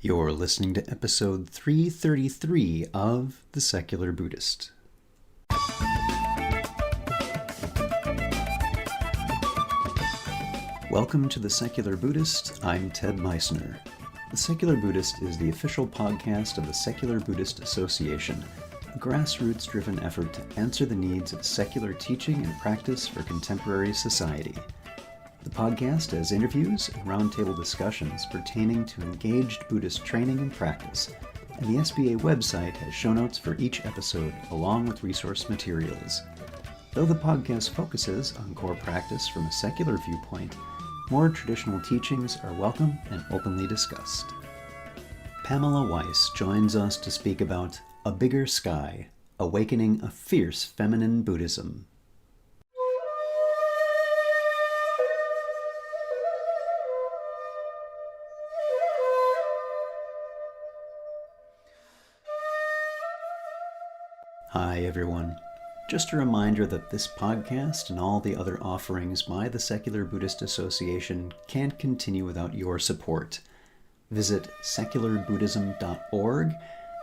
You're listening to episode 333 of The Secular Buddhist. Welcome to The Secular Buddhist. I'm Ted Meissner. The Secular Buddhist is the official podcast of the Secular Buddhist Association, a grassroots-driven effort to answer the needs of secular teaching and practice for contemporary society. The podcast has interviews and roundtable discussions pertaining to engaged Buddhist training and practice, and the SBA website has show notes for each episode along with resource materials. Though the podcast focuses on core practice from a secular viewpoint, more traditional teachings are welcome and openly discussed. Pamela Weiss joins us to speak about A Bigger Sky, Awakening a Fierce Feminine Buddhism. Hi everyone. Just a reminder that this podcast and all the other offerings by the Secular Buddhist Association can't continue without your support. Visit secularbuddhism.org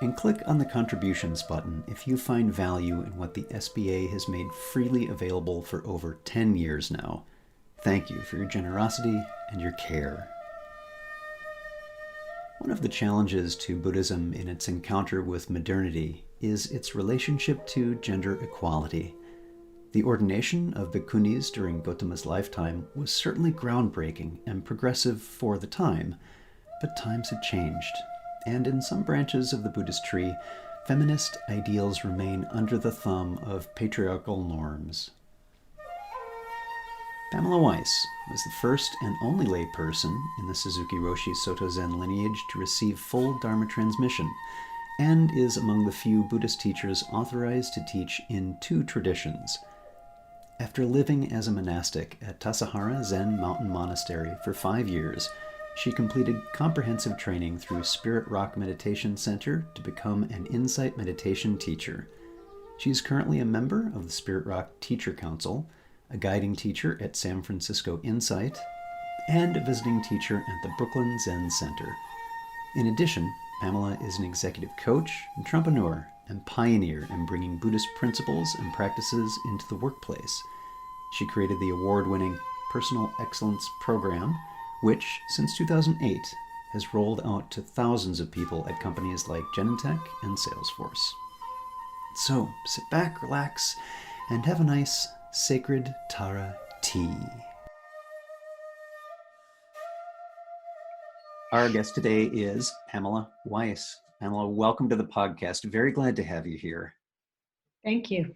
and click on the contributions button if you find value in what the SBA has made freely available for over 10 years now. Thank you for your generosity and your care. One of the challenges to Buddhism in its encounter with modernity is its relationship to gender equality. The ordination of bhikkhunis during Gautama's lifetime was certainly groundbreaking and progressive for the time, but times had changed, and in some branches of the Buddhist tree, feminist ideals remain under the thumb of patriarchal norms. Pamela Weiss was the first and only lay person in the Suzuki Roshi Soto Zen lineage to receive full Dharma transmission, and is among the few Buddhist teachers authorized to teach in two traditions. After living as a monastic at Tassajara Zen Mountain Monastery for 5 years, she completed comprehensive training through Spirit Rock Meditation Center to become an insight meditation teacher. She is currently a member of the Spirit Rock Teacher Council, a guiding teacher at San Francisco Insight, and a visiting teacher at the Brooklyn Zen Center. In addition, Pamela is an executive coach, entrepreneur, and pioneer in bringing Buddhist principles and practices into the workplace. She created the award-winning Personal Excellence Program, which, since 2008, has rolled out to thousands of people at companies like Genentech and Salesforce. So, sit back, relax, and have a nice sacred Tara tea. Our guest today is Pamela Weiss. Pamela, welcome to the podcast. Very glad to have you here. Thank you.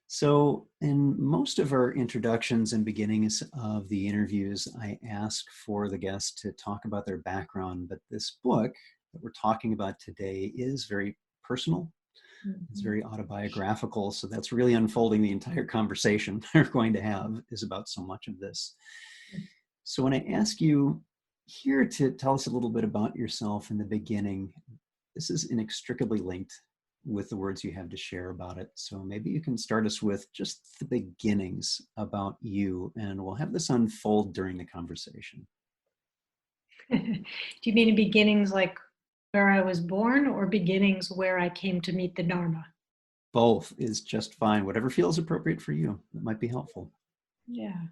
So in most of our introductions and beginnings of the interviews, I ask for the guest to talk about their background, but this book that we're talking about today is very personal. It's very autobiographical, so that's really unfolding the entire conversation we're going to have is about so much of this. So when I ask you here to tell us a little bit about yourself in the beginning, this is inextricably linked with the words you have to share about it. So maybe you can start us with just the beginnings about you, and we'll have this unfold during the conversation. Do you mean in beginnings like where I was born, or beginnings where I came to meet the Dharma? Both is just fine. Whatever feels appropriate for you. That might be helpful. Yeah.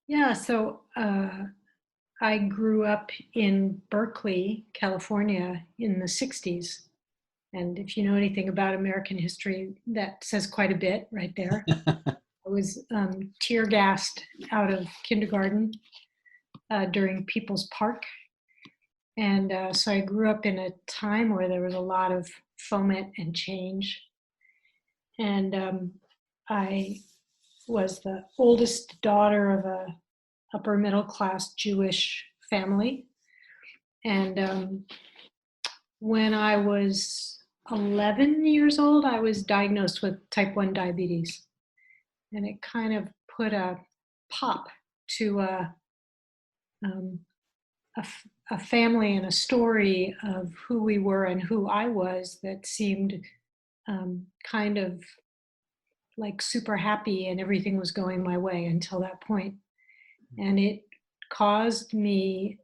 Yeah, so I grew up in Berkeley, California in the 60s. And if you know anything about American history, that says quite a bit right there. I was tear gassed out of kindergarten during People's Park. And so I grew up in a time where there was a lot of foment and change. And I was the oldest daughter of a upper middle class Jewish family. And when I was 11 years old, I was diagnosed with type 1 diabetes. And it kind of put a pop to a family and a story of who we were and who I was that seemed kind of like super happy and everything was going my way until that point. And it caused me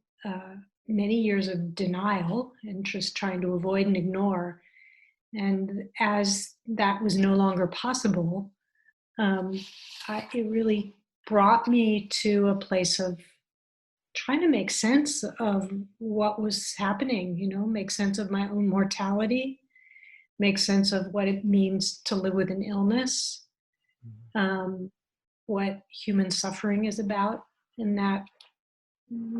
many years of denial and just trying to avoid and ignore. And as that was no longer possible, um, it really brought me to a place of trying to make sense of what was happening, make sense of my own mortality, make sense of what it means to live with an illness, um, what human suffering is about, and that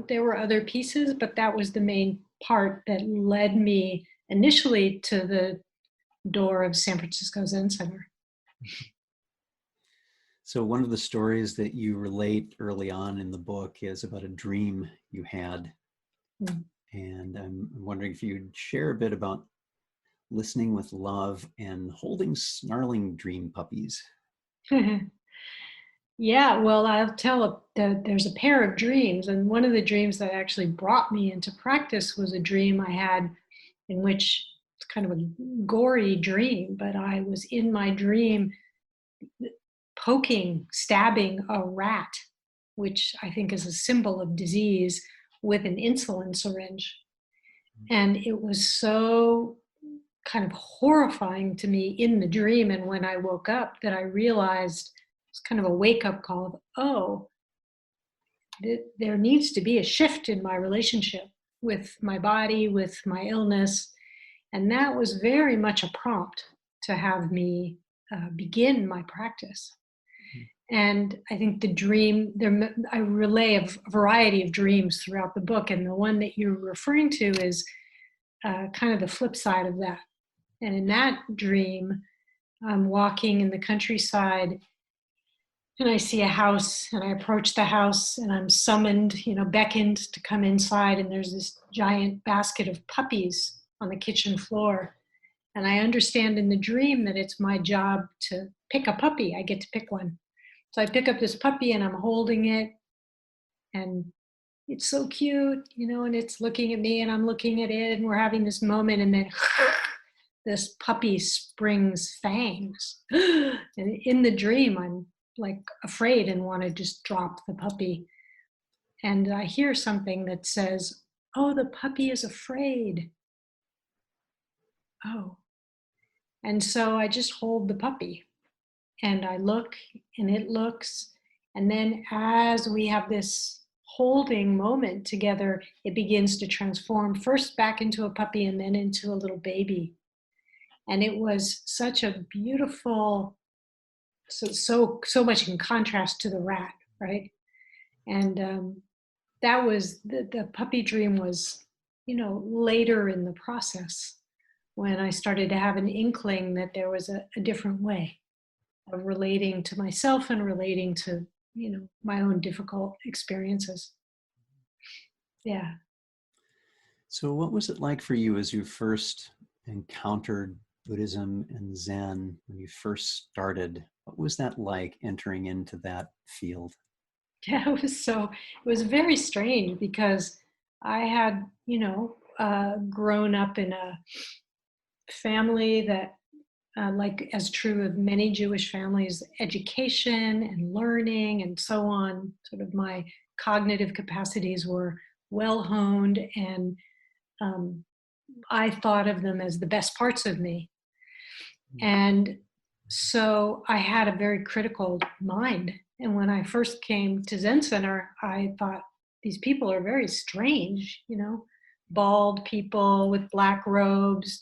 there were other pieces, but that was the main part that led me initially to the door of San Francisco Zen Center. So one of the stories that you relate early on in the book is about a dream you had. Mm. And I'm wondering if you'd share a bit about listening with love and holding snarling dream puppies. Yeah, well, I'll tell that there's a pair of dreams, and one of the dreams that actually brought me into practice was a dream I had in which it's kind of a gory dream, but I was in my dream stabbing a rat, which I think is a symbol of disease, with an insulin syringe. And it was so kind of horrifying to me in the dream. And when I woke up, that I realized it's kind of a wake-up call of, oh, there needs to be a shift in my relationship with my body, with my illness. And that was very much a prompt to have me begin my practice. And I think the dream, I relay a variety of dreams throughout the book, and the one that you're referring to is kind of the flip side of that. And in that dream, I'm walking in the countryside, and I see a house, and I approach the house, and I'm summoned, beckoned to come inside, and there's this giant basket of puppies on the kitchen floor. And I understand in the dream that it's my job to pick a puppy. I get to pick one. So I pick up this puppy and I'm holding it, and it's so cute, and it's looking at me and I'm looking at it, and we're having this moment, and then this puppy springs fangs. And in the dream, I'm like afraid and want to just drop the puppy. And I hear something that says, "Oh, the puppy is afraid." Oh. And so I just hold the puppy. And I look, and it looks, and then as we have this holding moment together, it begins to transform first back into a puppy and then into a little baby. And it was such a beautiful, so much in contrast to the rat, right? And that was the puppy dream was, later in the process, when I started to have an inkling that there was a different way of relating to myself and relating to, my own difficult experiences. Yeah. So what was it like for you as you first encountered Buddhism and Zen, when you first started? What was that like, entering into that field? Yeah, it was very strange, because I had, grown up in a family that, like as true of many Jewish families, education and learning and so on, sort of my cognitive capacities were well honed, and I thought of them as the best parts of me. And so I had a very critical mind. And when I first came to Zen Center, I thought, these people are very strange, bald people with black robes,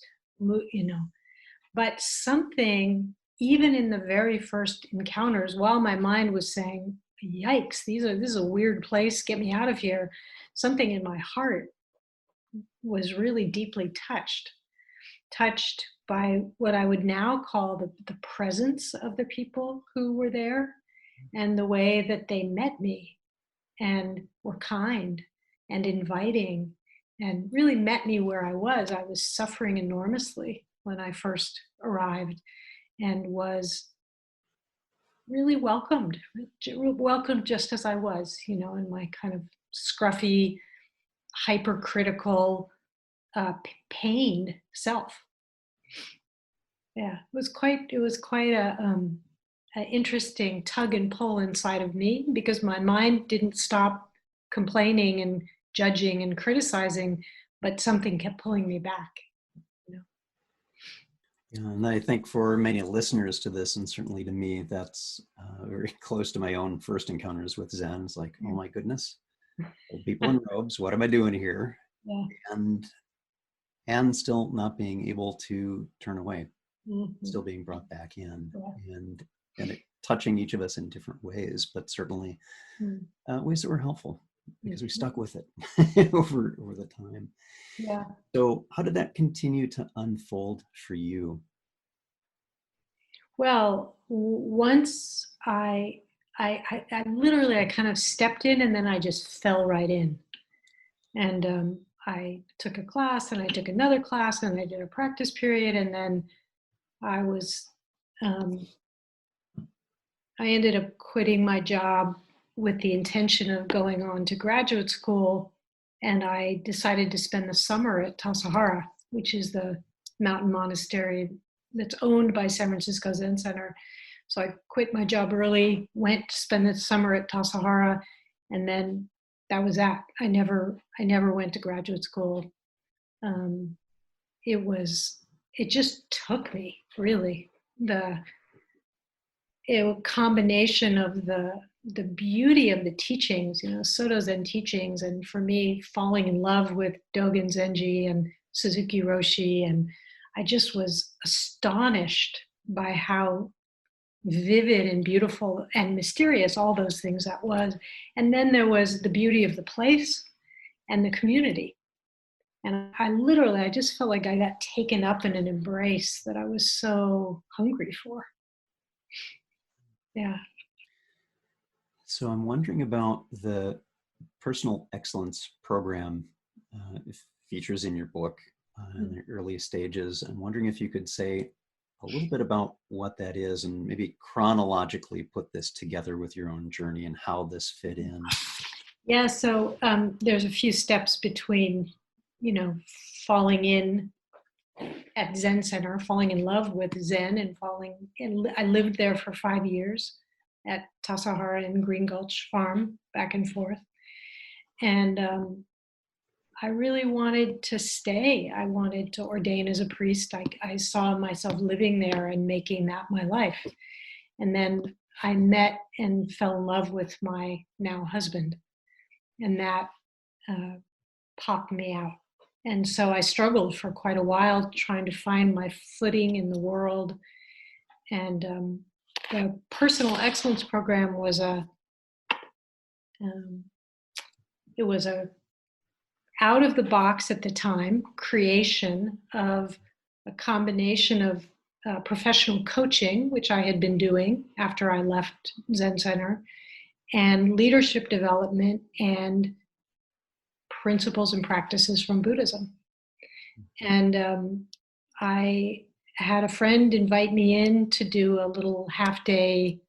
But something, even in the very first encounters, while my mind was saying, yikes, this is a weird place, get me out of here, something in my heart was really deeply touched by what I would now call the presence of the people who were there, and the way that they met me and were kind and inviting, and really met me where I was. I was suffering enormously when I first arrived, and was really welcomed just as I was, in my kind of scruffy, hypercritical, pained self. Yeah, it was quite a interesting tug and pull inside of me, because my mind didn't stop complaining and judging and criticizing, but something kept pulling me back. You know? Yeah, and I think for many listeners to this, and certainly to me, that's very close to my own first encounters with Zen. It's like, oh my goodness, old people in robes, what am I doing here? Yeah. And and still not being able to turn away, Mm-hmm. still being brought back in, Yeah. and it touching each of us in different ways, but certainly ways that were helpful because we stuck with it over the time. Yeah. So how did that continue to unfold for you? Well, once I literally, I kind of stepped in and then I just fell right in. And I took a class and I took another class and I did a practice period. And then I was, um, I ended up quitting my job with the intention of going on to graduate school. And I decided to spend the summer at Tassajara, which is the mountain monastery that's owned by San Francisco Zen Center. So I quit my job early, went to spend the summer at Tassajara, and then that was that. I never went to graduate school. Um, it just took me really. The combination of the beauty of the teachings, Soto Zen teachings, and for me, falling in love with Dogen Zenji and Suzuki Roshi, and I just was astonished by how vivid and beautiful and mysterious all those things that was. And then there was the beauty of the place and the community. And I just felt like I got taken up in an embrace that I was so hungry for. Yeah. So I'm wondering about the personal excellence program features in your book in the early stages. I'm wondering if you could say a little bit about what that is and maybe chronologically put this together with your own journey and how this fit in. Yeah, so there's a few steps between, falling in at Zen Center, falling in love with Zen, and I lived there for 5 years at Tassajara and Green Gulch Farm, back and forth. And I really wanted to stay. I wanted to ordain as a priest. I saw myself living there and making that my life. And then I met and fell in love with my now husband. And that popped me out. And so I struggled for quite a while trying to find my footing in the world. And the personal excellence program was it was a out of the box at the time creation of a combination of professional coaching, which I had been doing after I left Zen Center, and leadership development and principles and practices from Buddhism. And I had a friend invite me in to do a little half-day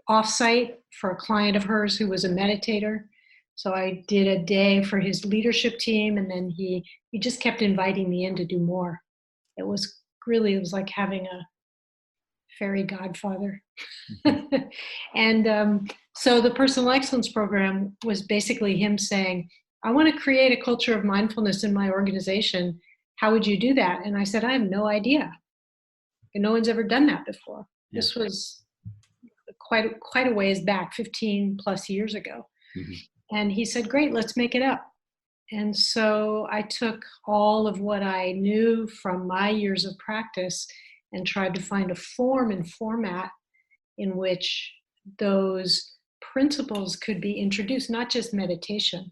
offsite for a client of hers who was a meditator. So I did a day for his leadership team, and then he just kept inviting me in to do more. It was like having a fairy godfather. And so the personal excellence program was basically him saying, I want to create a culture of mindfulness in my organization. How would you do that? And I said, I have no idea. And no one's ever done that before. Yeah. This was quite a ways back, 15 plus years ago. Mm-hmm. And he said, great, let's make it up. And so I took all of what I knew from my years of practice and tried to find a form and format in which those principles could be introduced, not just meditation,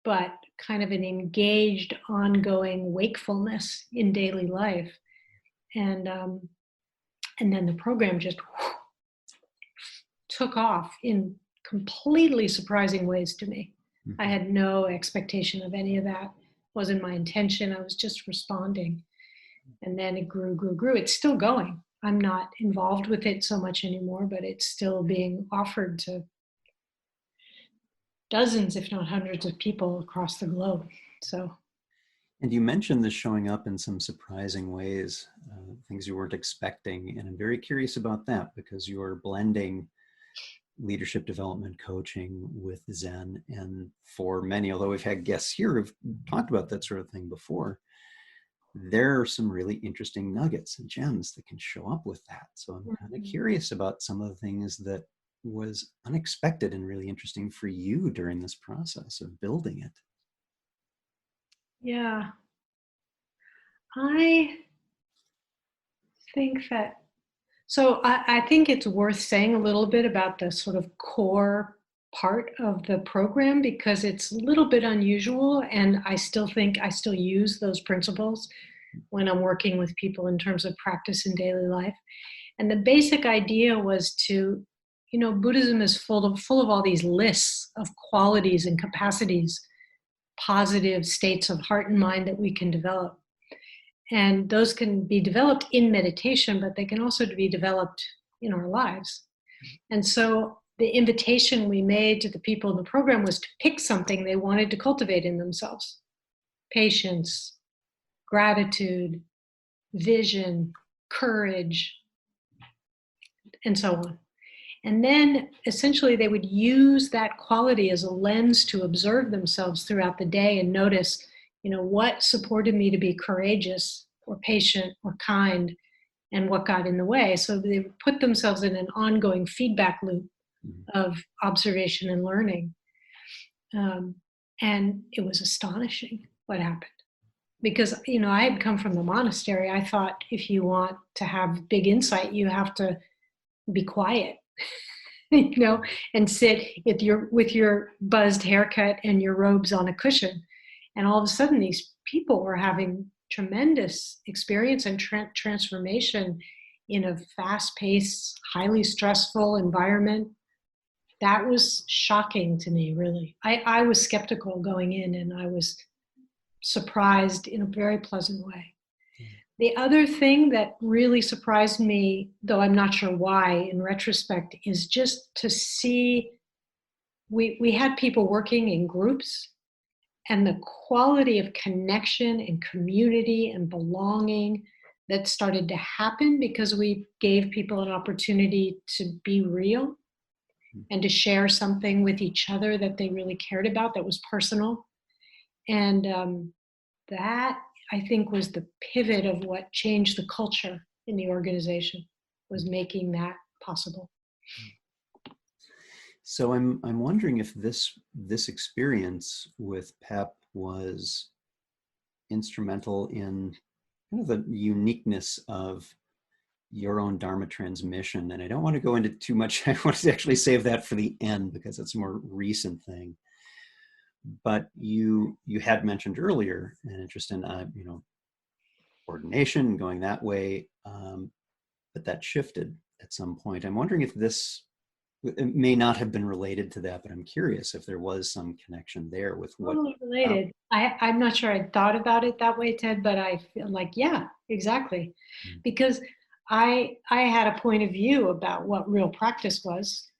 but kind of an engaged, ongoing wakefulness in daily life. And then the program just took off in completely surprising ways to me. Mm-hmm. I had no expectation of any of that. Wasn't my intention. I was just responding. And then it grew. It's still going. I'm not involved with it so much anymore, but it's still being offered to dozens, if not hundreds of people across the globe. So. And you mentioned this showing up in some surprising ways, things you weren't expecting. And I'm very curious about that because you're blending leadership development coaching with Zen. And for many, although we've had guests here who've talked about that sort of thing before, there are some really interesting nuggets and gems that can show up with that. So I'm kind of curious about some of the things that was unexpected and really interesting for you during this process of building it. Yeah, I think that, so I think it's worth saying a little bit about the sort of core part of the program because it's a little bit unusual, and I still think I still use those principles when I'm working with people in terms of practice in daily life. And the basic idea was to, Buddhism is full of all these lists of qualities and capacities, positive states of heart and mind that we can develop. And those can be developed in meditation, but they can also be developed in our lives. And so the invitation we made to the people in the program was to pick something they wanted to cultivate in themselves: patience, gratitude, vision, courage, and so on. And then essentially they would use that quality as a lens to observe themselves throughout the day and notice, what supported me to be courageous or patient or kind, and what got in the way. So they would put themselves in an ongoing feedback loop of observation and learning. And it was astonishing what happened. Because, I had come from the monastery. I thought if you want to have big insight, you have to be quiet, and sit with your buzzed haircut and your robes on a cushion. And all of a sudden, these people were having tremendous experience and transformation in a fast-paced, highly stressful environment. That was shocking to me, really. I was skeptical going in, and I was surprised in a very pleasant way. The other thing that really surprised me, though I'm not sure why in retrospect, is just to see we had people working in groups, and the quality of connection and community and belonging that started to happen because we gave people an opportunity to be real and to share something with each other that they really cared about, that was personal. And that, I think, was the pivot of what changed the culture in the organization, was making that possible. So I'm wondering if this experience with PEP was instrumental in kind of the uniqueness of your own Dharma transmission. And I don't want to go into too much. I want to actually save that for the end because it's a more recent thing. But you had mentioned earlier an interest in ordination, going that way, but that shifted at some point. I'm wondering if it may not have been related to that, but I'm curious if there was some connection there with what. Totally related. I'm not sure I thought about it that way, Ted, but I feel like, yeah, exactly. Because I had a point of view about what real practice was.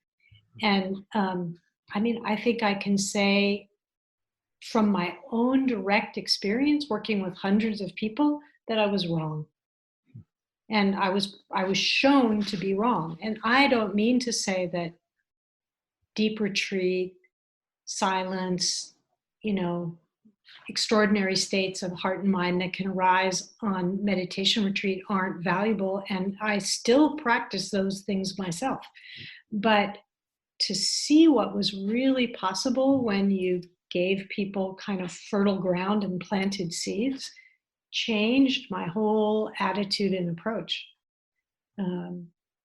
And I think I can say from my own direct experience working with hundreds of people that I was wrong. And I was shown to be wrong. And I don't mean to say that deep retreat, silence, extraordinary states of heart and mind that can arise on meditation retreat aren't valuable. And I still practice those things myself. But to see what was really possible when you gave people kind of fertile ground and planted seeds changed my whole attitude and approach.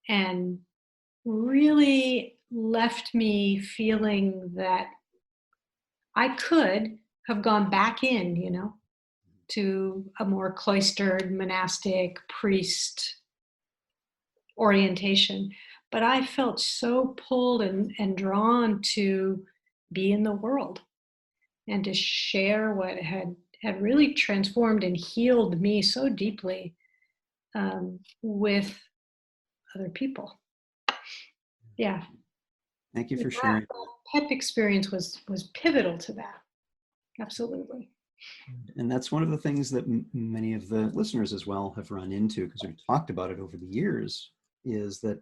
And really left me feeling that I could have gone back in, to a more cloistered, monastic, priest orientation. But I felt so pulled and drawn to be in the world and to share what had really transformed and healed me so deeply with other people. Yeah. Thank you for sharing. That PEP experience was pivotal to that. Absolutely. And that's one of the things that many of the listeners as well have run into, because we've talked about it over the years, is that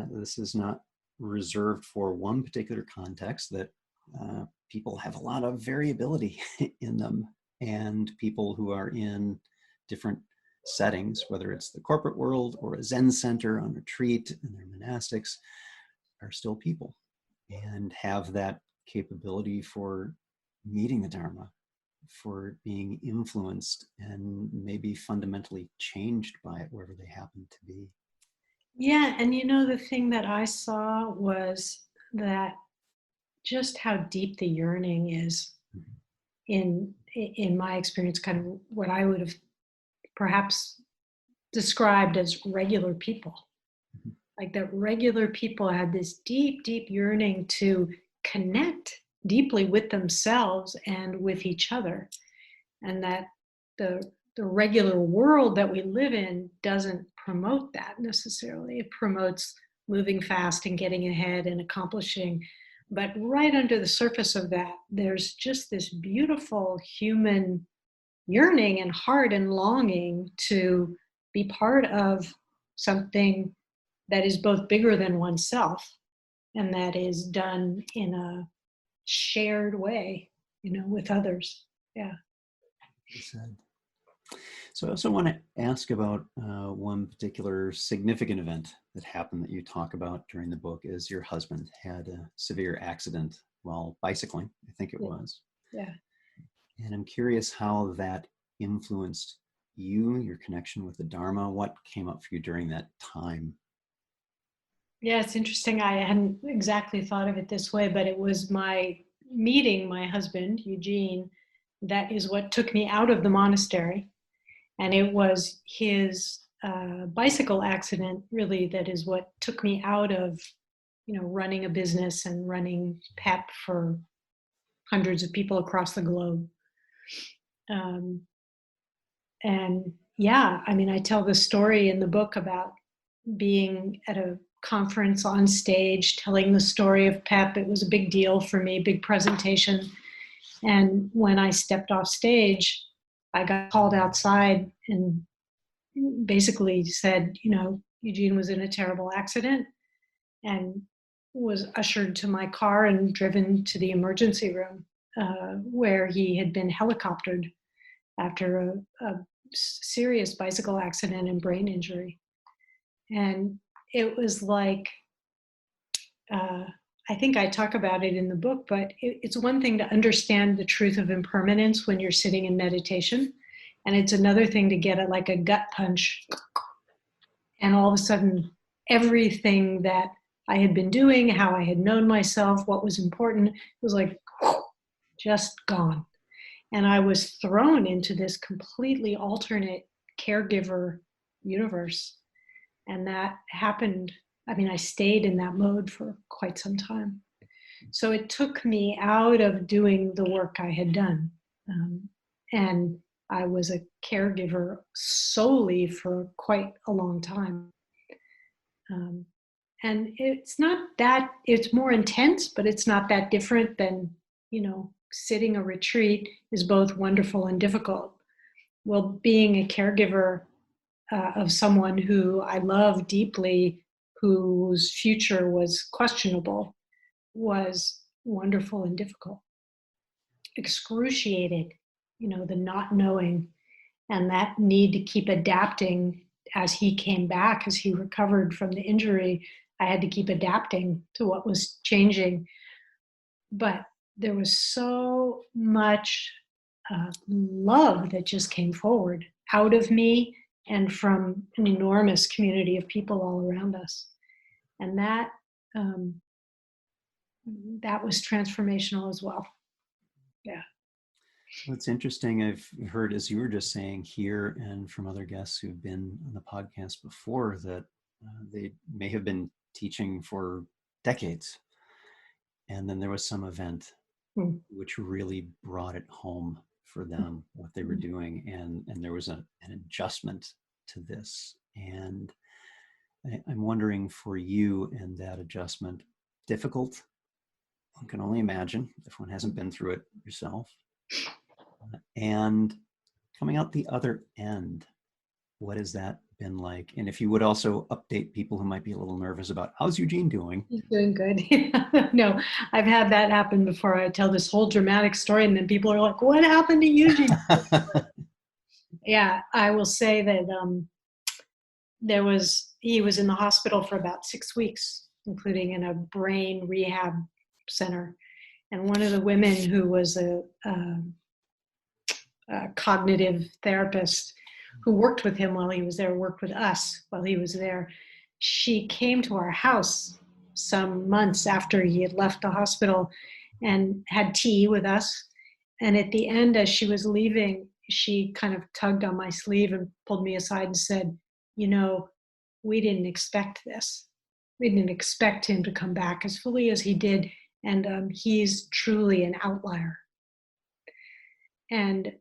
this is not reserved for one particular context that people have a lot of variability in them, and people who are in different settings, whether it's the corporate world or a Zen center on retreat and their monastics, are still people and have that capability for meeting the Dharma, for being influenced and maybe fundamentally changed by it wherever they happen to be. Yeah, and the thing that I saw was that just how deep the yearning is in my experience, kind of what I would have perhaps described as regular people. Like that regular people had this deep, deep yearning to connect deeply with themselves and with each other. And that the regular world that we live in doesn't promote that necessarily. It promotes moving fast and getting ahead and accomplishing. But right under the surface of that, there's just this beautiful human yearning and heart and longing to be part of something that is both bigger than oneself and that is done in a shared way, with others. Yeah. Well said. So I also want to ask about one particular significant event that happened that you talk about during the book is your husband had a severe accident while bicycling, I think it was. Yeah. And I'm curious how that influenced you, your connection with the Dharma. What came up for you during that time? Yeah, it's interesting. I hadn't exactly thought of it this way, but it was my meeting my husband, Eugene, that is what took me out of the monastery. And it was his bicycle accident, really, that is what took me out of, running a business and running PEP for hundreds of people across the globe. Um, and yeah, I mean, I tell the story in the book about being at a conference on stage, telling the story of PEP. It was a big deal for me, big presentation. And when I stepped off stage, I got called outside and basically said, Eugene was in a terrible accident, and was ushered to my car and driven to the emergency room where he had been helicoptered after a serious bicycle accident and brain injury. And it was like, I think I talk about it in the book, but it's one thing to understand the truth of impermanence when you're sitting in meditation. And it's another thing to get like a gut punch. And all of a sudden, everything that I had been doing, how I had known myself, what was important, was like just gone. And I was thrown into this completely alternate caregiver universe. And that happened. I mean, I stayed in that mode for quite some time. So it took me out of doing the work I had done. And I was a caregiver solely for quite a long time. And it's not that, it's more intense, but it's not that different than, sitting a retreat is both wonderful and difficult. Well, being a caregiver of someone who I love deeply, whose future was questionable, was wonderful and difficult. Excruciated, the not knowing and that need to keep adapting as he came back, as he recovered from the injury. I had to keep adapting to what was changing. But there was so much love that just came forward out of me and from an enormous community of people all around us. And that was transformational as well. Yeah. Well, it's interesting. I've heard, as you were just saying here, and from other guests who've been on the podcast before, that they may have been teaching for decades. And then there was some event which really brought it home for them, what they were doing. And there was an adjustment to this. And I'm wondering for you and that adjustment, difficult? One can only imagine if one hasn't been through it yourself. And coming out the other end, what has that been like? And if you would also update people who might be a little nervous about how's Eugene doing? He's doing good. No, I've had that happen before. I tell this whole dramatic story, and then people are like, "What happened to Eugene?" Yeah, I will say that he was in the hospital for about 6 weeks, including in a brain rehab center. And one of the women who was a cognitive therapist who worked with him while he was there, worked with us while he was there, she came to our house some months after he had left the hospital and had tea with us. And at the end, as she was leaving, she kind of tugged on my sleeve and pulled me aside and said, "You know, we didn't expect this. We didn't expect him to come back as fully as he did. And he's truly an outlier." And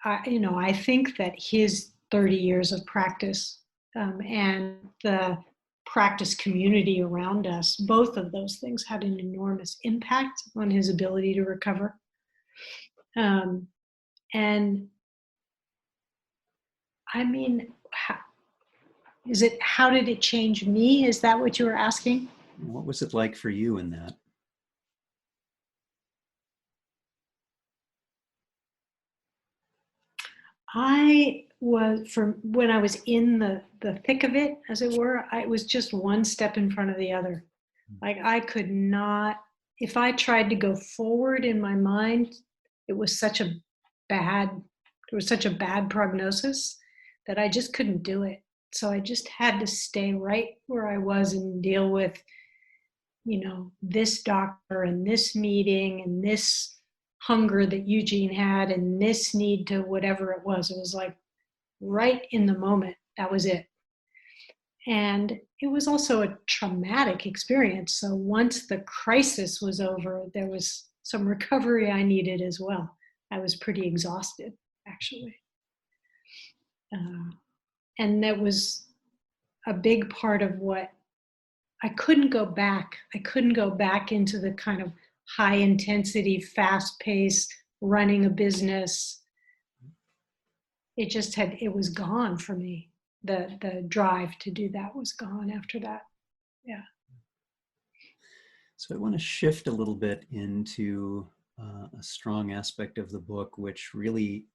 I think that his 30 years of practice and the practice community around us, both of those things had an enormous impact on his ability to recover. And I mean, how did it change me? Is that what you were asking? What was it like for you in that? When I was in the thick of it, as it were, I was just one step in front of the other. Like I could not, if I tried to go forward in my mind, it was such a bad, there was such a bad prognosis that I just couldn't do it. So I just had to stay right where I was and deal with, this doctor and this meeting and this hunger that Eugene had and this need to whatever it was. It was like right in the moment. That was it. And it was also a traumatic experience. So once the crisis was over, there was some recovery I needed as well. I was pretty exhausted, actually. And that was a big part of what I couldn't go back. I couldn't go back into the kind of high intensity, fast paced running a business. It was gone for me. The drive to do that was gone after that. Yeah. So I want to shift a little bit into a strong aspect of the book, which really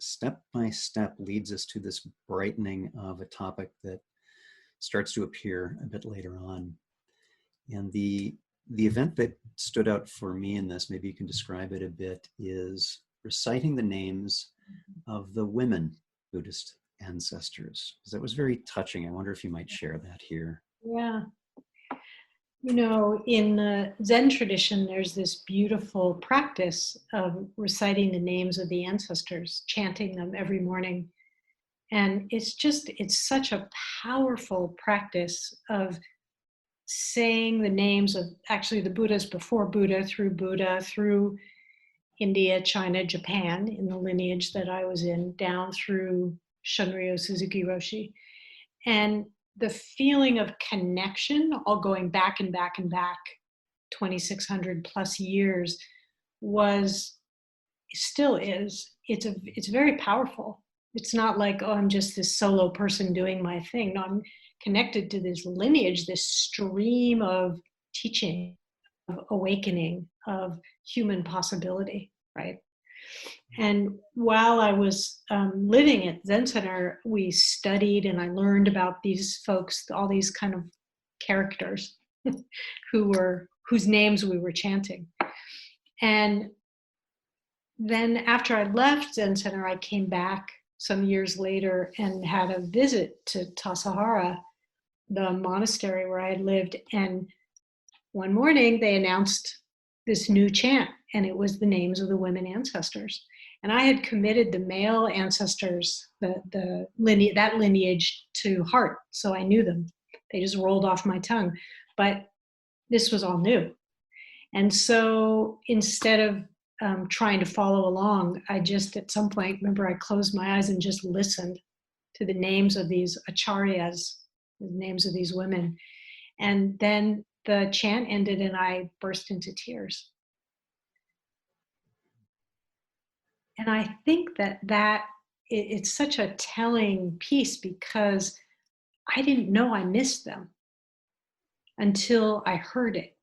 step by step leads us to this brightening of a topic that starts to appear a bit later on. And the event that stood out for me in this, maybe you can describe it a bit, is reciting the names of the women Buddhist ancestors. Because that was very touching. I wonder if you might share that here. Yeah. In the Zen tradition, there's this beautiful practice of reciting the names of the ancestors, chanting them every morning. And it's such a powerful practice of saying the names of actually the Buddhas before Buddha, through India, China, Japan, in the lineage that I was in, down through Shunryu Suzuki Roshi. And the feeling of connection, all going back and back and back, 2,600 plus years, still is. It's very powerful. It's not like, oh, I'm just this solo person doing my thing. No, I'm connected to this lineage, this stream of teaching, of awakening, of human possibility, right? And while I was living at Zen Center, we studied and I learned about these folks, all these kind of characters whose names we were chanting. And then after I left Zen Center, I came back some years later and had a visit to Tassajara, the monastery where I had lived. And one morning they announced this new chant, and it was the names of the women ancestors. And I had committed the male ancestors, that lineage to heart, so I knew them. They just rolled off my tongue. But this was all new. And so instead of trying to follow along, I just at some point, remember, I closed my eyes and just listened to the names of these acharyas, the names of these women. And then the chant ended and I burst into tears. And I think that it's such a telling piece because I didn't know I missed them until I heard it.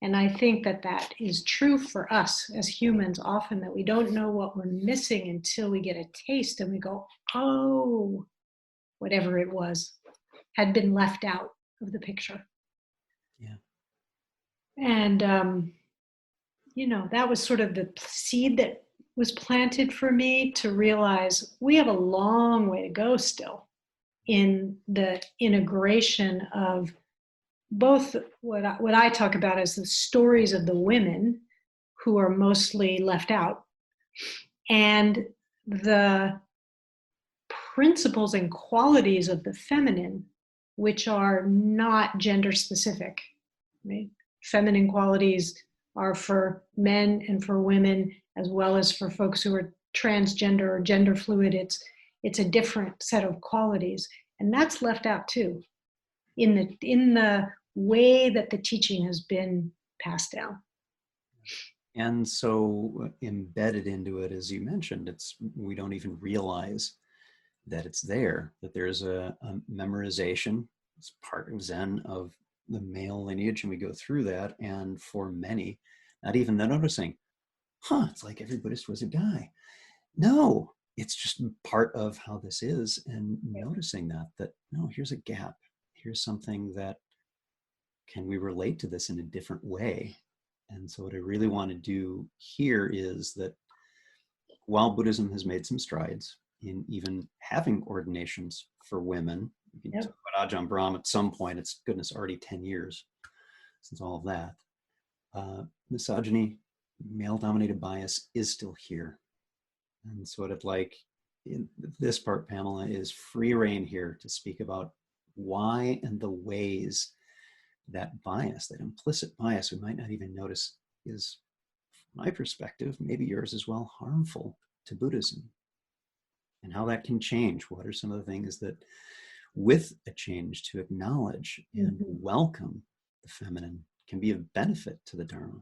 And I think that that is true for us as humans often, that we don't know what we're missing until we get a taste and we go, oh, whatever it was had been left out of the picture. Yeah. And, that was sort of the seed that was planted for me to realize we have a long way to go still in the integration of both what I talk about as the stories of the women who are mostly left out, and the principles and qualities of the feminine, which are not gender specific. Right? Feminine qualities are for men and for women, as well as for folks who are transgender or gender fluid. It's a different set of qualities, and that's left out too in the way that the teaching has been passed down. And so embedded into it, as you mentioned, we don't even realize that it's there, that there's a memorization. It's part of Zen of the male lineage, and we go through that. And for many, not even noticing, it's like every Buddhist was a guy. No, it's just part of how this is, and noticing that no, here's a gap. Here's something that, can we relate to this in a different way? And so what I really want to do here is that while Buddhism has made some strides in even having ordinations for women, you can talk about Ajahn Brahm at some point, it's goodness, already 10 years since all of that. Misogyny, male-dominated bias is still here. And so what I'd like in this part, Pamela, is free reign here to speak about why and the ways that bias, that implicit bias we might not even notice, is, from my perspective, maybe yours as well, harmful to Buddhism, and how that can change. What are some of the things that, with a change, to acknowledge and welcome the feminine, can be of benefit to the Dharma?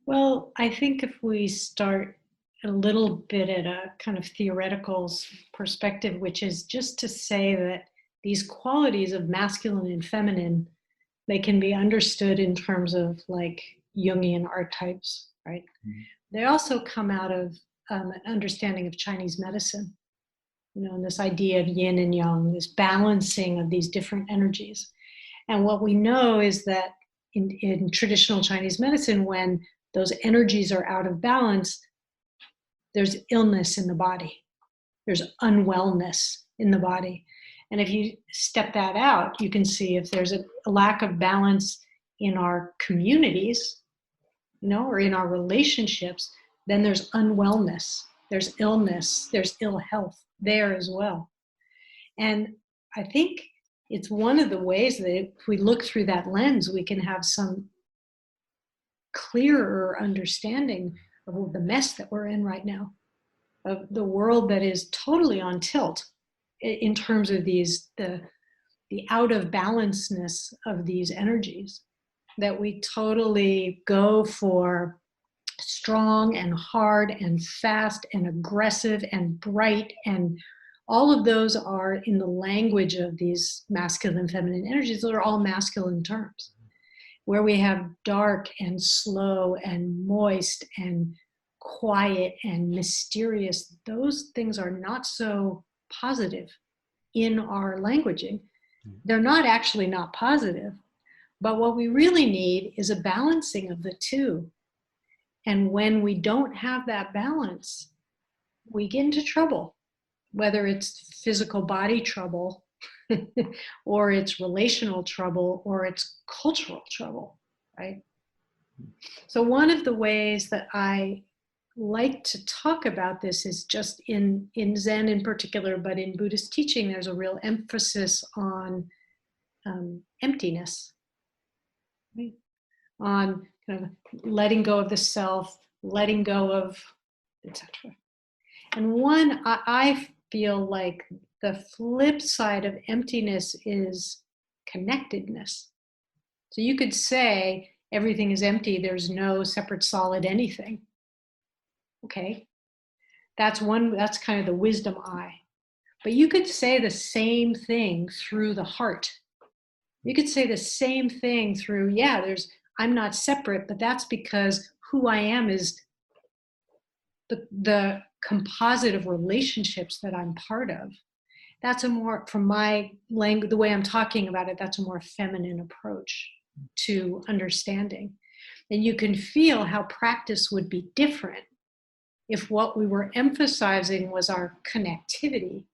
Well, I think if we start a little bit at a kind of theoretical perspective, which is just to say that these qualities of masculine and feminine, they can be understood in terms of like Jungian archetypes, right? Mm-hmm. They also come out of an understanding of Chinese medicine, and this idea of yin and yang, this balancing of these different energies. And what we know is that in traditional Chinese medicine, when those energies are out of balance, there's illness in the body. There's unwellness in the body. And if you step that out, you can see if there's a lack of balance in our communities, or in our relationships, then there's unwellness, there's illness, there's ill health there as well. And I think it's one of the ways that if we look through that lens, we can have some clearer understanding of the mess that we're in right now, of the world that is totally on tilt in terms of the out of balanceness of these energies, that we totally go for strong and hard and fast and aggressive and bright, and all of those are in the language of these masculine and feminine energies. Those are all masculine terms. Where we have dark and slow and moist and quiet and mysterious, those things are not so positive in our languaging. They're not actually not positive, but what we really need is a balancing of the two. And when we don't have that balance, we get into trouble, whether it's physical body trouble or it's relational trouble or it's cultural trouble, right? So one of the ways that I like to talk about this is just in Zen in particular, but in Buddhist teaching, there's a real emphasis on emptiness, right? On kind of letting go of the self, letting go of, etc. And one, I feel like the flip side of emptiness is connectedness. So you could say everything is empty, there's no separate solid anything. Okay, That's kind of the wisdom eye. But you could say the same thing through the heart. You could say the same thing through, yeah, I'm not separate, but that's because who I am is the composite of relationships that I'm part of. That's a more, from my language, the way I'm talking about it, that's a more feminine approach to understanding. And you can feel how practice would be different if what we were emphasizing was our connectivity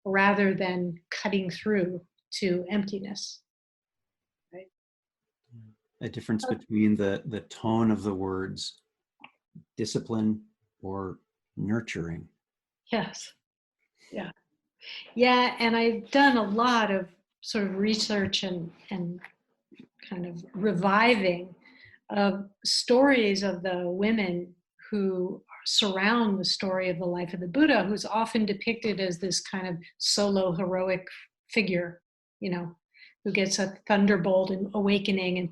rather than cutting through to emptiness. Right? A difference between the tone of the words discipline or nurturing. Yes. Yeah. Yeah. And I've done a lot of sort of research and kind of reviving of stories of the women who surround the story of the life of the Buddha, who's often depicted as this kind of solo heroic figure, who gets a thunderbolt and awakening and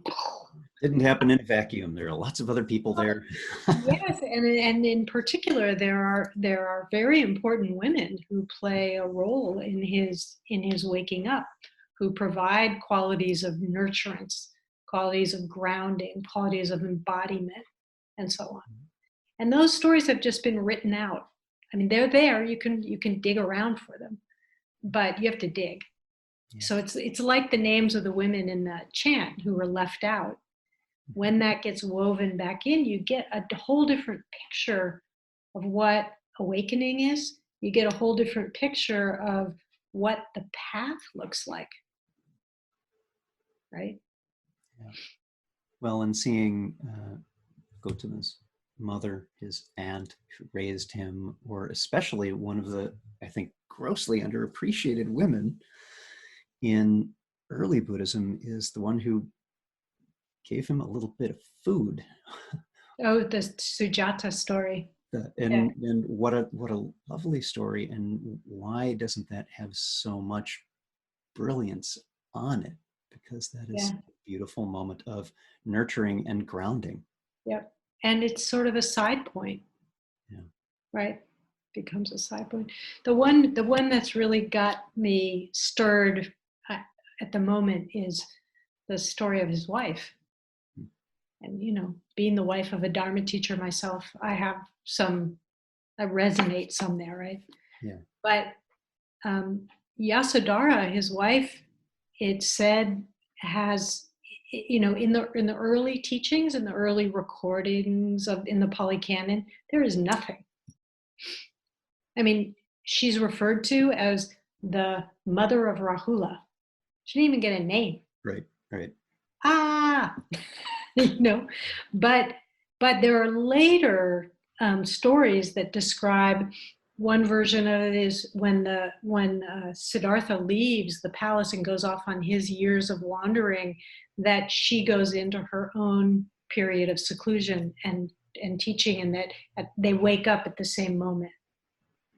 Didn't happen in a vacuum. There are lots of other people there. yes, and in particular, there are very important women who play a role in his waking up, who provide qualities of nurturance, qualities of grounding, qualities of embodiment, and so on. And those stories have just been written out. I mean, they're there. You can dig around for them, but you have to dig. Yeah. So it's like the names of the women in the chant who were left out. When that gets woven back in, you get a whole different picture of what awakening is. You get a whole different picture of what the path looks like. Right? Yeah. Well, and seeing Gautama's mother, his aunt who raised him, or especially one of the, I think, grossly underappreciated women in early Buddhism is the one who gave him a little bit of food. Oh, the Sujata story. And what a lovely story, and why doesn't that have so much brilliance on it? Because that is a beautiful moment of nurturing and grounding. Yep. And it's sort of a side point. Yeah. Right? Becomes a side point. The one that's really got me stirred at the moment is the story of his wife. And being the wife of a Dharma teacher myself, I resonate some there, right? Yeah. But Yasodhara, his wife, it said has, in the early teachings, in the early recordings in the Pali Canon, there is nothing. I mean, she's referred to as the mother of Rahula. She didn't even get a name. Right. But there are later stories that describe. One version of it is when Siddhartha leaves the palace and goes off on his years of wandering, that she goes into her own period of seclusion and teaching, and that they wake up at the same moment.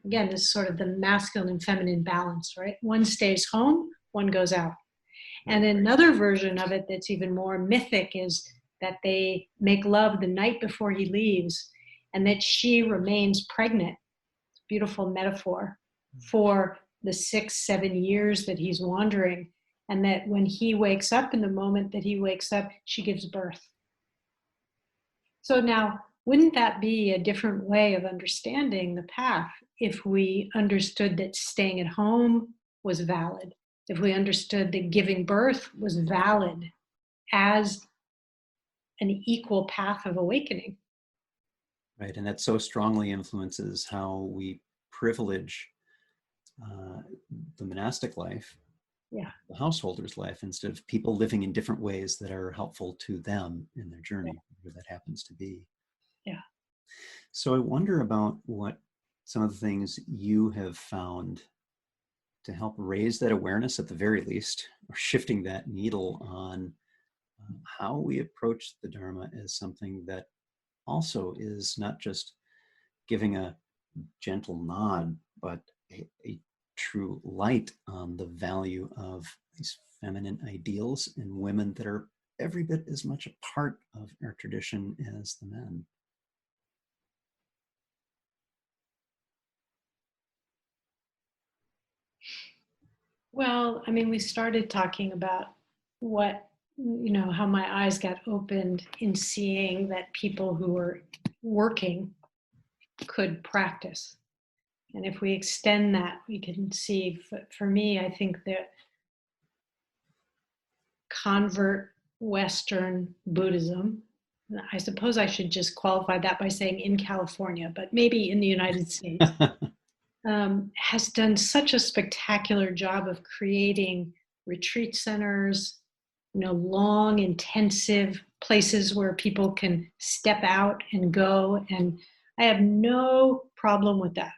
Again, this is sort of the masculine and feminine balance, right? One stays home, one goes out. And another version of it that's even more mythic is that they make love the night before he leaves, and that she remains pregnant. Beautiful metaphor for the 6-7 years that he's wandering, and that when he wakes up, in the moment that he wakes up, she gives birth. So now, wouldn't that be a different way of understanding the path if we understood that staying at home was valid, if we understood that giving birth was valid as an equal path of awakening? Right, and that so strongly influences how we privilege the monastic life, the householder's life, instead of people living in different ways that are helpful to them in their journey, whatever that happens to be. Yeah. So I wonder about what some of the things you have found to help raise that awareness at the very least, or shifting that needle on how we approach the Dharma as something that also is not just giving a gentle nod, but a true light on the value of these feminine ideals in women that are every bit as much a part of our tradition as the men. Well, I mean, we started talking about what, how my eyes got opened in seeing that people who were working could practice. And if we extend that, we can see, for me, I think that convert Western Buddhism, I suppose I should just qualify that by saying in California, but maybe in the United States, has done such a spectacular job of creating retreat centers, long, intensive places where people can step out and go. And I have no problem with that.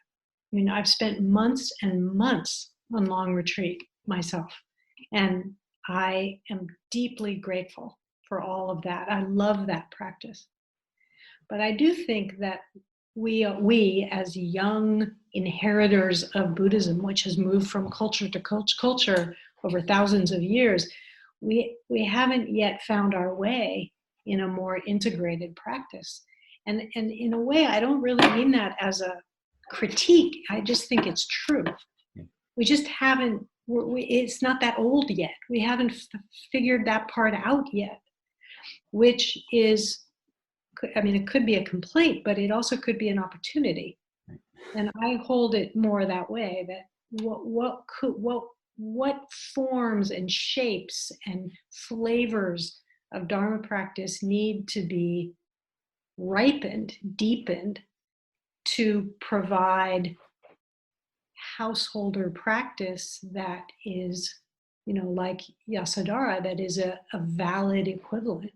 I mean, I've spent months and months on long retreat myself, and I am deeply grateful for all of that. I love that practice. But I do think that we as young inheritors of Buddhism, which has moved from culture to culture over thousands of years, we haven't yet found our way in a more integrated practice. And in a way, I don't really mean that as a critique. I just think it's true. We just haven't. It's not that old yet. We haven't figured that part out yet, which is, I mean, it could be a complaint, but it also could be an opportunity. And I hold it more that way, that what forms and shapes and flavors of Dharma practice need to be ripened, deepened, to provide householder practice that is, like Yasodhara, that is a valid equivalent.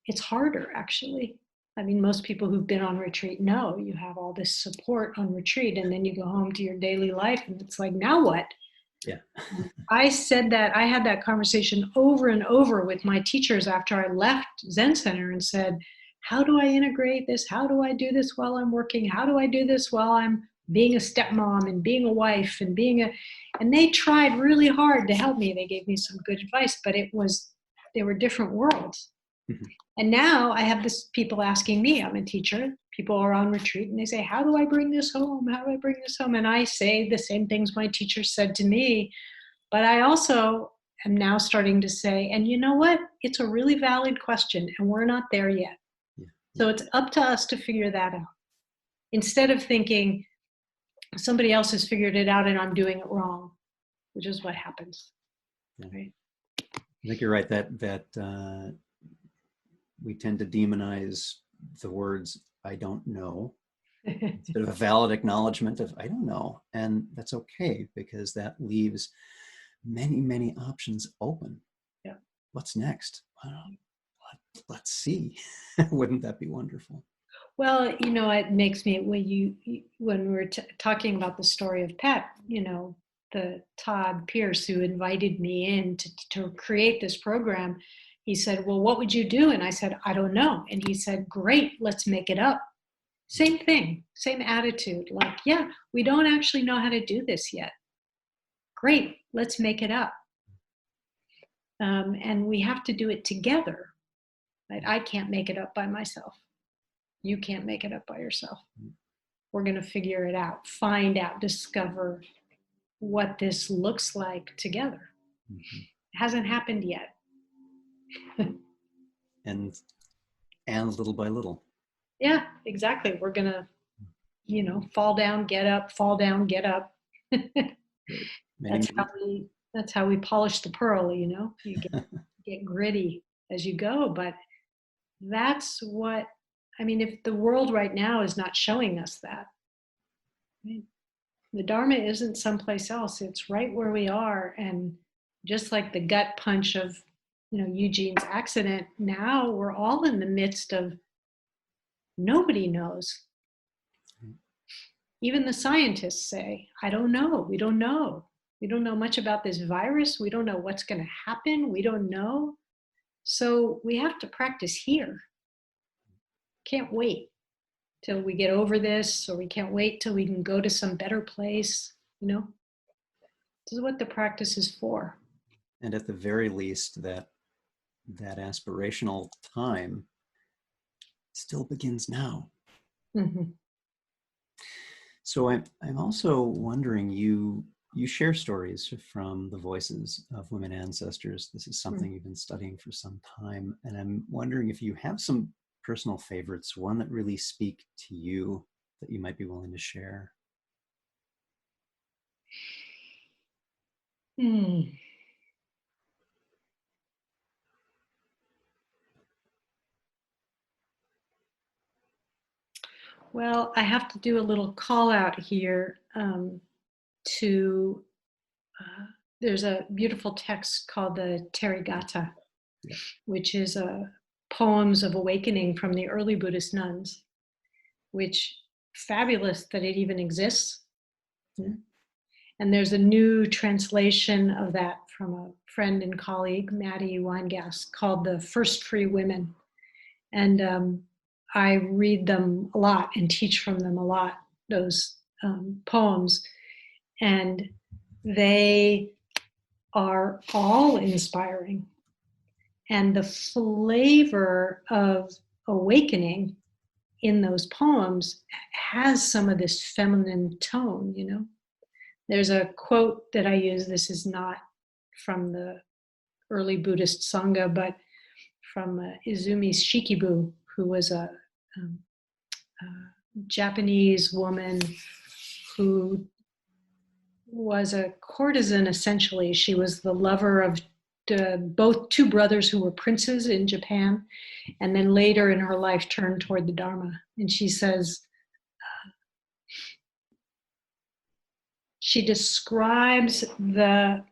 It's harder, actually. I mean, most people who've been on retreat know you have all this support on retreat, and then you go home to your daily life, and it's like, now what? Yeah. I had that conversation over and over with my teachers after I left Zen Center and said, how do I integrate this? How do I do this while I'm working? How do I do this while I'm being a stepmom and being a wife and and they tried really hard to help me. They gave me some good advice, but they were different worlds. Mm-hmm. And now I have people asking me, I'm a teacher, people are on retreat and they say, how do I bring this home? How do I bring this home? And I say the same things my teacher said to me, but I also am now starting to say, and you know what? It's a really valid question and we're not there yet. Yeah. So it's up to us to figure that out. Instead of thinking somebody else has figured it out and I'm doing it wrong, which is what happens. Yeah. Right? I think you're right that we tend to demonize the words, I don't know, instead of a valid acknowledgement of, I don't know. And that's okay, because that leaves many, many options open. Yeah. What's next? Well, let's see. Wouldn't that be wonderful? Well, it makes me, when we're talking about the story of Pet, the Todd Pierce who invited me in to create this program, he said, well, what would you do? And I said, I don't know. And he said, great, let's make it up. Same thing, same attitude. Like, yeah, we don't actually know how to do this yet. Great, let's make it up. And we have to do it together. Right? I can't make it up by myself. You can't make it up by yourself. We're going to figure it out, find out, discover what this looks like together. Mm-hmm. It hasn't happened yet. and little by little. Yeah, exactly. We're going to, fall down, get up, fall down, get up. That's how we polish the pearl, You get gritty as you go, but that's what, I mean, if the world right now is not showing us that, right? The Dharma isn't someplace else. It's right where we are. And just like the gut punch of, Eugene's accident, now we're all in the midst of nobody knows. Even the scientists say, I don't know. We don't know. We don't know much about this virus. We don't know what's going to happen. We don't know. So we have to practice here. Can't wait till we get over this, or we can't wait till we can go to some better place. This is what the practice is for. And at the very least, that aspirational time still begins now. Mm-hmm. So I'm also wondering, you you share stories from the voices of women ancestors. This is Mm. something you've been studying for some time. And I'm wondering if you have some personal favorites, one that really speak to you that you might be willing to share. Mm. Well, I have to do a little call out here to there's a beautiful text called the Therigatha, Yeah. which is poems of awakening from the early Buddhist nuns, which fabulous that it even exists. Yeah. And there's a new translation of that from a friend and colleague, Maddie Weingast, called The First Free Women. And I read them a lot and teach from them a lot, those poems. And they are all inspiring. And the flavor of awakening in those poems has some of this feminine tone, you know. There's a quote that I use. This is not from the early Buddhist Sangha, but from Izumi Shikibu, who was um, a Japanese woman who was a courtesan essentially. She was the lover of both two brothers who were princes in Japan, and then later in her life turned toward the Dharma. And she says, she describes the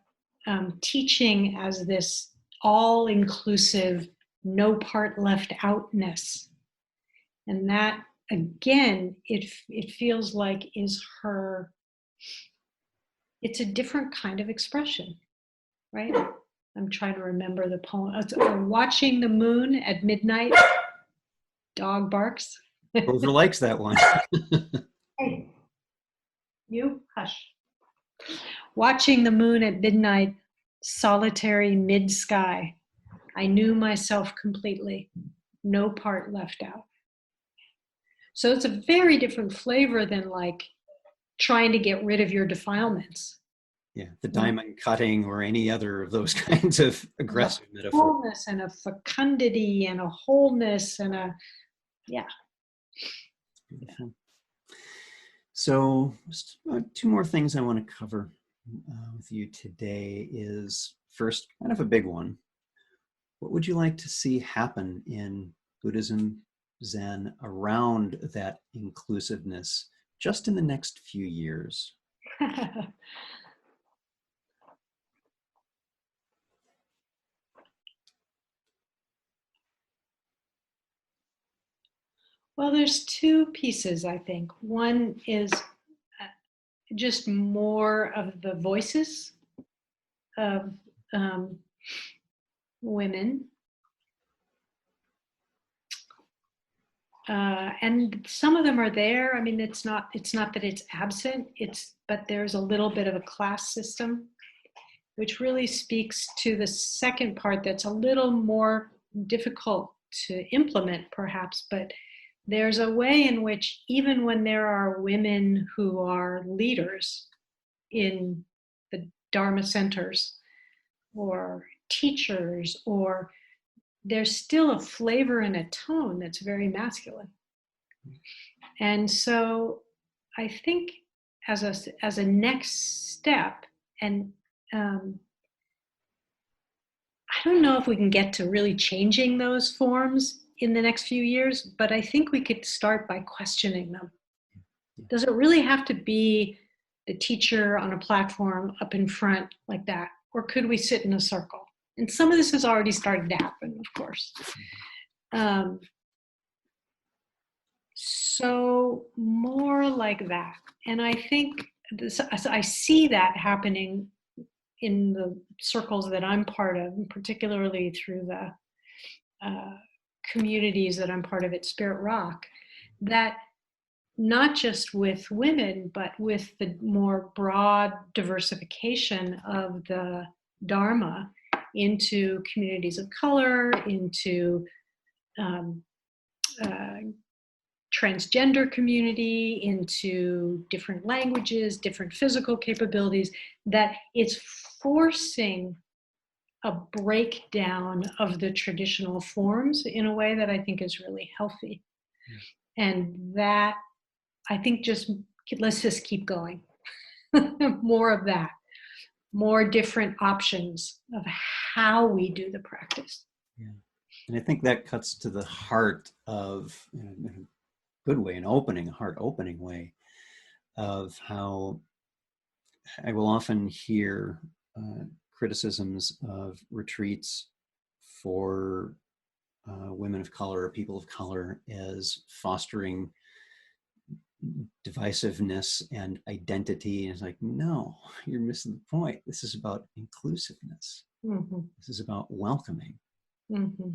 teaching as this all-inclusive, no part left outness. And that, again, it feels like is her, it's a different kind of expression, right? I'm trying to remember the poem. Watching the moon at midnight, dog barks. Grover likes that one. Hey, you hush. Watching the moon at midnight, solitary mid-sky, I knew myself completely, no part left out. So it's a very different flavor than like trying to get rid of your defilements. Yeah, the diamond cutting or any other of those kinds of aggressive metaphors. Wholeness and a fecundity and a wholeness and a, yeah. Beautiful. So just two more things I want to cover with you today is first, kind of a big one. What would you like to see happen in Buddhism, Zen around that inclusiveness just in the next few years? Well, there's two pieces, I think. One is just more of the voices of women. And some of them are there. I mean, it's not that it's absent, but there's a little bit of a class system, which really speaks to the second part that's a little more difficult to implement, perhaps, but there's a way in which even when there are women who are leaders in the Dharma centers or teachers, or there's still a flavor and a tone that's very masculine. And so I think as a next step, and I don't know if we can get to really changing those forms in the next few years, but I think we could start by questioning them. Does it really have to be the teacher on a platform up in front like that? Or could we sit in a circle? And some of this has already started to happen, of course. So more like that. And I think I see that happening in the circles that I'm part of, and particularly through the communities that I'm part of at Spirit Rock, that not just with women, but with the more broad diversification of the Dharma into communities of color, into transgender community, into different languages, different physical capabilities, that it's forcing a breakdown of the traditional forms in a way that I think is really healthy. And that, I think, let's just keep going. More of that, more different options of how we do the practice. Yeah. And I think that cuts to the heart of, in a good way, a heart opening way, of how I will often hear criticisms of retreats for women of color or people of color as fostering divisiveness and identity. And it's like, no, you're missing the point. This is about inclusiveness. Mm-hmm. This is about welcoming. Mm-hmm.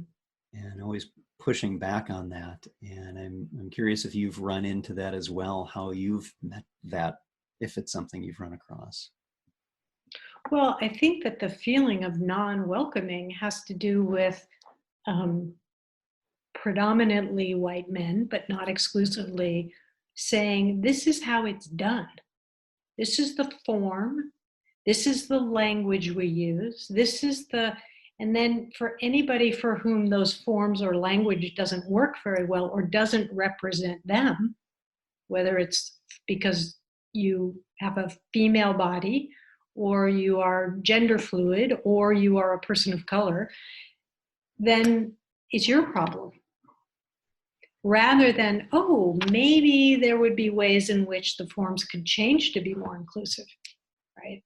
And always pushing back on that. And I'm curious if you've run into that as well, how you've met that, if it's something you've run across. Well, I think that the feeling of non-welcoming has to do with predominantly white men, but not exclusively, saying, this is how it's done. This is the form. This is the language we use. And then for anybody for whom those forms or language doesn't work very well or doesn't represent them, whether it's because you have a female body or you are gender fluid or you are a person of color, then it's your problem. Rather than, oh, maybe there would be ways in which the forms could change to be more inclusive, right?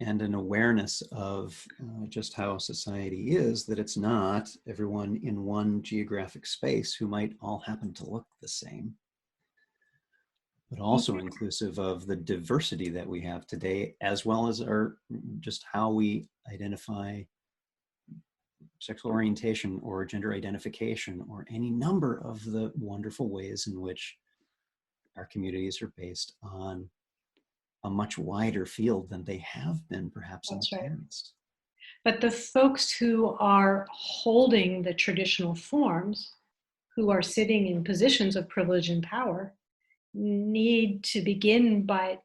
And an awareness of just how society is, that it's not everyone in one geographic space who might all happen to look the same, but also inclusive of the diversity that we have today, as well as just how we identify sexual orientation or gender identification, or any number of the wonderful ways in which our communities are based on a much wider field than they have been perhaps in the past. But the folks who are holding the traditional forms, who are sitting in positions of privilege and power, need to begin by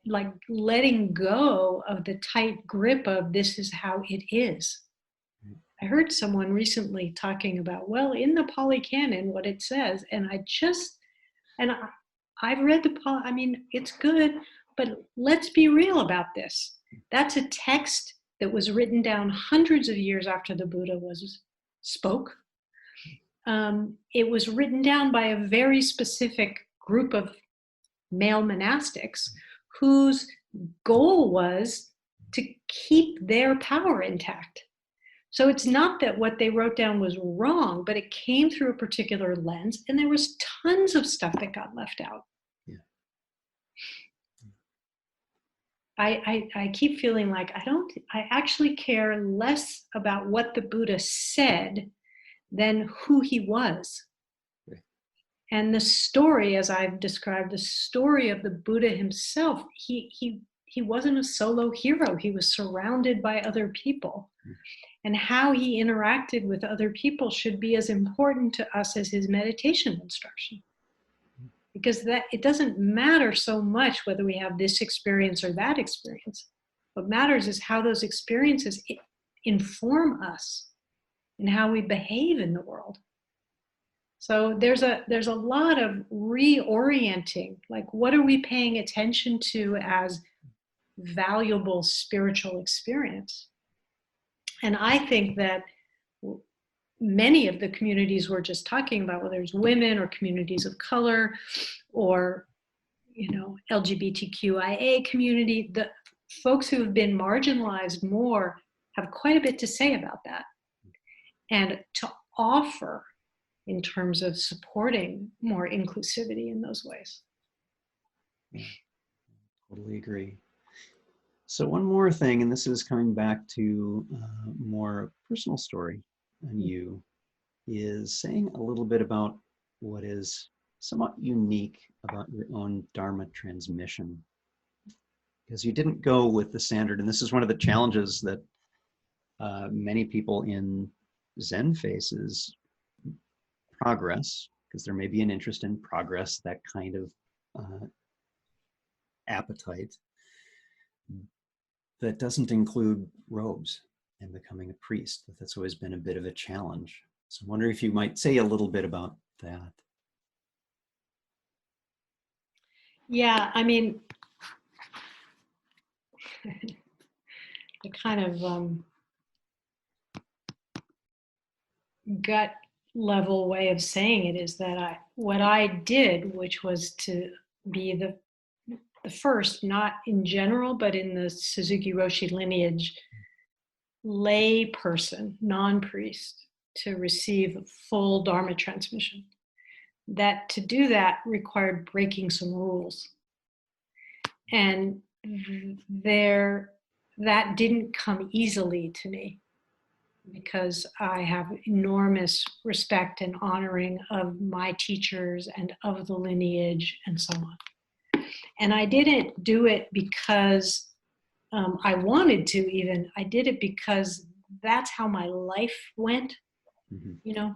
letting go of the tight grip of this is how it is. I heard someone recently talking about, well, in the Pali Canon, what it says, and I've read it's good, but let's be real about this. That's a text that was written down hundreds of years after the Buddha spoke. It was written down by a very specific group of male monastics whose goal was to keep their power intact. So it's not that what they wrote down was wrong, but it came through a particular lens, and there was tons of stuff that got left out. Yeah. I keep feeling like I actually care less about what the Buddha said than who he was. Right. And the story, as I've described, the story of the Buddha himself, he wasn't a solo hero. He was surrounded by other people. And how he interacted with other people should be as important to us as his meditation instruction. Because it doesn't matter so much whether we have this experience or that experience. What matters is how those experiences inform us and how we behave in the world. So there's a lot of reorienting, like what are we paying attention to as valuable spiritual experience? And I think that many of the communities we're just talking about, whether it's women or communities of color or, LGBTQIA community, the folks who have been marginalized more have quite a bit to say about that and to offer in terms of supporting more inclusivity in those ways. Yeah, totally agree. So one more thing, and this is coming back to more personal story on you, is saying a little bit about what is somewhat unique about your own Dharma transmission. Because you didn't go with the standard, and this is one of the challenges that many people in Zen faces: progress, because there may be an interest in progress, that kind of appetite that doesn't include robes and becoming a priest. That's always been a bit of a challenge. So I'm wondering if you might say a little bit about that. Yeah, I mean, the kind of gut level way of saying it is that what I did, which was to be the first, not in general, but in the Suzuki Roshi lineage, lay person, non-priest, to receive full Dharma transmission. That to do that required breaking some rules. And that didn't come easily to me, because I have enormous respect and honoring of my teachers and of the lineage and so on. And I didn't do it because I wanted to even. I did it because that's how my life went, you know.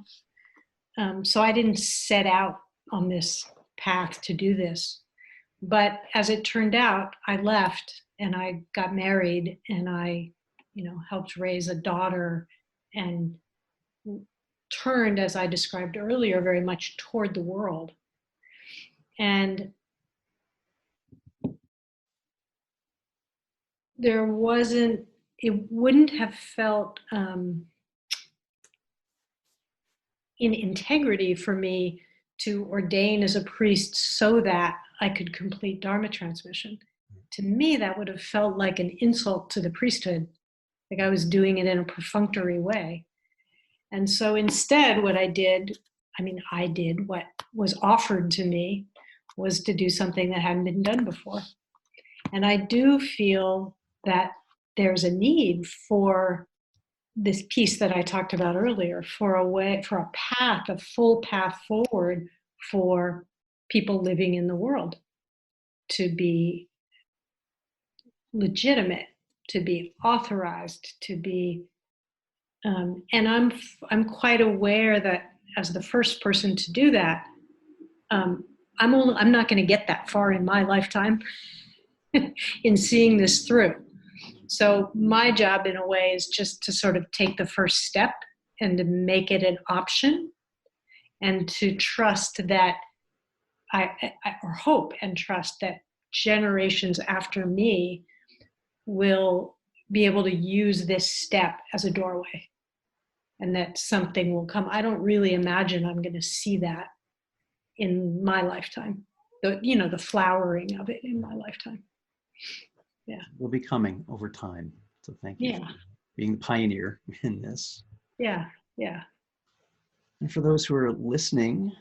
So I didn't set out on this path to do this. But as it turned out, I left and I got married, and I, helped raise a daughter, and turned, as I described earlier, very much toward the world. And it wouldn't have felt in integrity for me to ordain as a priest so that I could complete Dharma transmission. To me, that would have felt like an insult to the priesthood, like I was doing it in a perfunctory way. And so instead, what I did what was offered to me, was to do something that hadn't been done before. And I do feel that there's a need for this piece that I talked about earlier, for a full path forward for people living in the world, to be legitimate, to be authorized, to be, and I'm quite aware that as the first person to do that, I'm not going to get that far in my lifetime in seeing this through. So my job, in a way, is just to sort of take the first step and to make it an option, and to trust that or hope and trust that generations after me will be able to use this step as a doorway, and that something will come. I don't really imagine I'm going to see that in my lifetime, the flowering of it in my lifetime. Yeah. Will be coming over time. So thank you for being the pioneer in this. Yeah, yeah. And for those who are listening,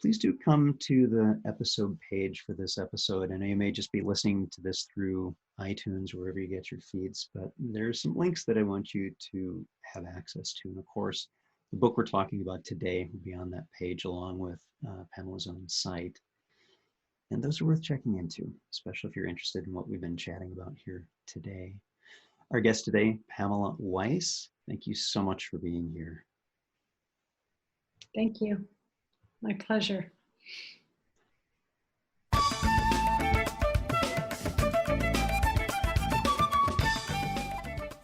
please do come to the episode page for this episode. I know you may just be listening to this through iTunes or wherever you get your feeds, but there's some links that I want you to have access to. And of course, the book we're talking about today will be on that page, along with Pamela's own site. And those are worth checking into, especially if you're interested in what we've been chatting about here today. Our guest today, Pamela Weiss. Thank you so much for being here. Thank you. My pleasure.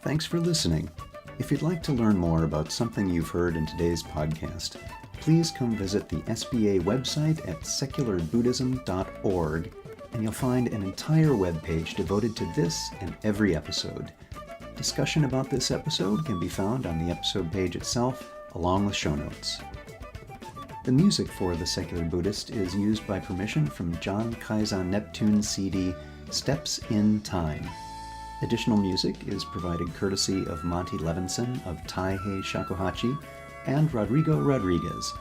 Thanks for listening. If you'd like to learn more about something you've heard in today's podcast, please come visit the SBA website at secularbuddhism.org, and you'll find an entire webpage devoted to this and every episode. Discussion about this episode can be found on the episode page itself, along with show notes. The music for The Secular Buddhist is used by permission from John Kaizan Neptune's CD, Steps in Time. Additional music is provided courtesy of Monty Levinson of Taihei Shakuhachi and Rodrigo Rodriguez.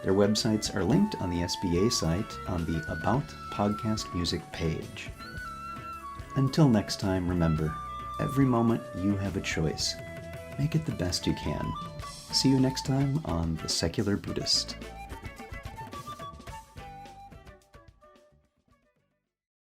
Their websites are linked on the SBA site on the About Podcast Music page. Until next time, remember, every moment you have a choice. Make it the best you can. See you next time on The Secular Buddhist.